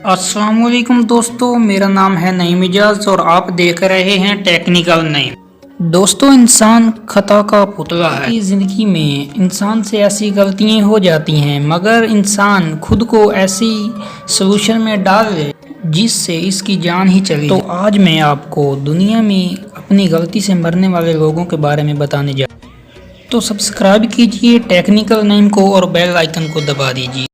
السلام علیکم دوستو، میرا نام ہے نعیم اجاز اور آپ دیکھ رہے ہیں ٹیکنیکل نعیم۔ دوستو، انسان خطا کا پتلا ہے۔ اس زندگی میں انسان سے ایسی غلطیاں ہو جاتی ہیں، مگر انسان خود کو ایسی سلوشن میں ڈال لے جس سے اس کی جان ہی چلی جائے۔ تو آج میں آپ کو دنیا میں اپنی غلطی سے مرنے والے لوگوں کے بارے میں بتانے جا رہا ہوں۔ تو سبسکرائب کیجئے ٹیکنیکل نعیم کو اور بیل آئیکن کو دبا دیجئے۔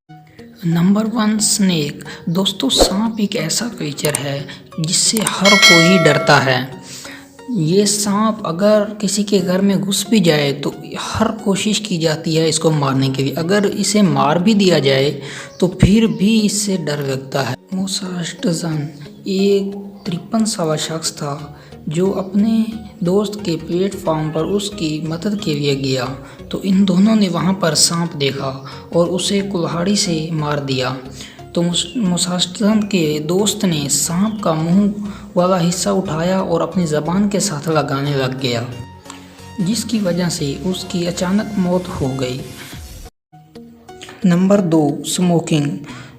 Number 1، snack. دوستو، سانپ ایک ایسا کریچر ہے جس سے ہر کوئی ڈرتا ہے۔ یہ سانپ اگر کسی کے گھر میں گھس بھی جائے تو ہر کوشش کی جاتی ہے اس کو مارنے کے لیے۔ اگر اسے مار بھی دیا جائے تو پھر بھی اس سے ڈر لگتا ہے۔ موسا ہٹزن ایک 53 سالہ شخص تھا جو اپنے دوست کے پلیٹ فارم پر اس کی مدد کے لیے گیا تو ان دونوں نے وہاں پر سانپ دیکھا اور اسے کلہاڑی سے مار دیا۔ تو موسا ہٹزن کے دوست نے سانپ کا منہ والا حصہ اٹھایا اور اپنی زبان کے ساتھ لگانے لگ گیا، جس کی وجہ سے اس کی اچانک موت ہو گئی۔ Number 2، smoking.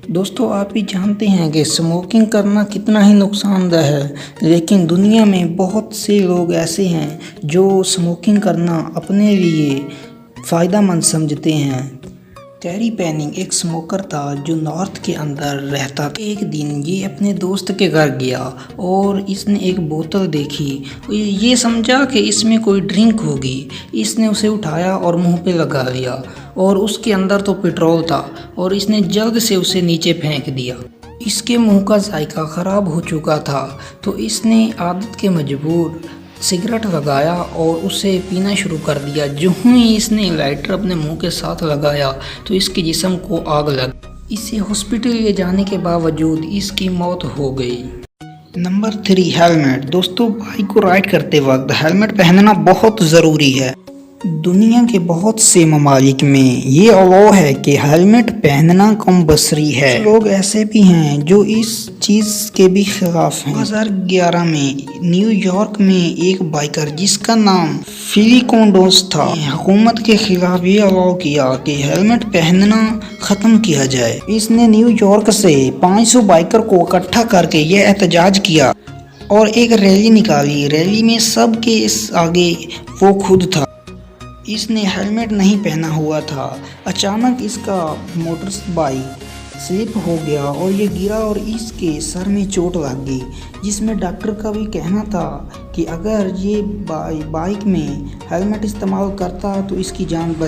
دوستو، آپ بھی جانتے ہیں کہ سموکنگ کرنا کتنا ہی نقصان دہ ہے، لیکن دنیا میں بہت سے لوگ ایسے ہیں جو سموکنگ کرنا اپنے لیے فائدہ مند سمجھتے ہیں۔ کیری پیننگ ایک سموکر تھا جو نارتھ کے اندر رہتا تھا۔ ایک دن یہ اپنے دوست کے گھر گیا اور اس نے ایک بوتل دیکھی۔ یہ سمجھا کہ اس میں کوئی ڈرنک ہوگی۔ اس نے اسے اٹھایا اور منہ پہ لگا لیا اور اس کے اندر تو پٹرول تھا اور اس نے جلد سے اسے نیچے پھینک دیا۔ اس کے منہ کا ذائقہ خراب ہو چکا تھا تو اس نے عادت کے مجبور سگریٹ لگایا اور اسے پینا شروع کر دیا۔ جو ہی اس نے لائٹر اپنے منہ کے ساتھ لگایا تو اس کے جسم کو آگ لگ۔ اسے ہاسپٹل لے جانے کے باوجود اس کی موت ہو گئی۔ Number 3، helmet. دوستو، بائک کو رائڈ کرتے وقت ہیلمٹ پہننا بہت ضروری ہے۔ دنیا کے بہت سے ممالک میں یہ الاؤ ہے کہ ہیلمٹ پہننا کمپلسری ہے۔ لوگ ایسے بھی ہیں جو اس چیز کے بھی خلاف ہیں۔ 2011 میں نیو یارک میں ایک بائیکر جس کا نام فیلی کونڈوز تھا نے حکومت کے خلاف یہ الاؤ کیا کہ ہیلمٹ پہننا ختم کیا جائے۔ اس نے نیو یارک سے 500 بائیکر کو اکٹھا کر کے یہ احتجاج کیا اور ایک ریلی نکالی۔ ریلی میں سب کے آگے وہ خود تھا۔ اس نے ہیلمٹ نہیں پہنا ہوا تھا۔ اچانک اس کا موٹر بائیک سلپ ہو گیا اور یہ گرا اور اس کے سر میں چوٹ لگ گئی، جس میں ڈاکٹر کا بھی کہنا تھا کہ اگر یہ بائیک میں ہیلمٹ استعمال کرتا تو اس کی جان بچ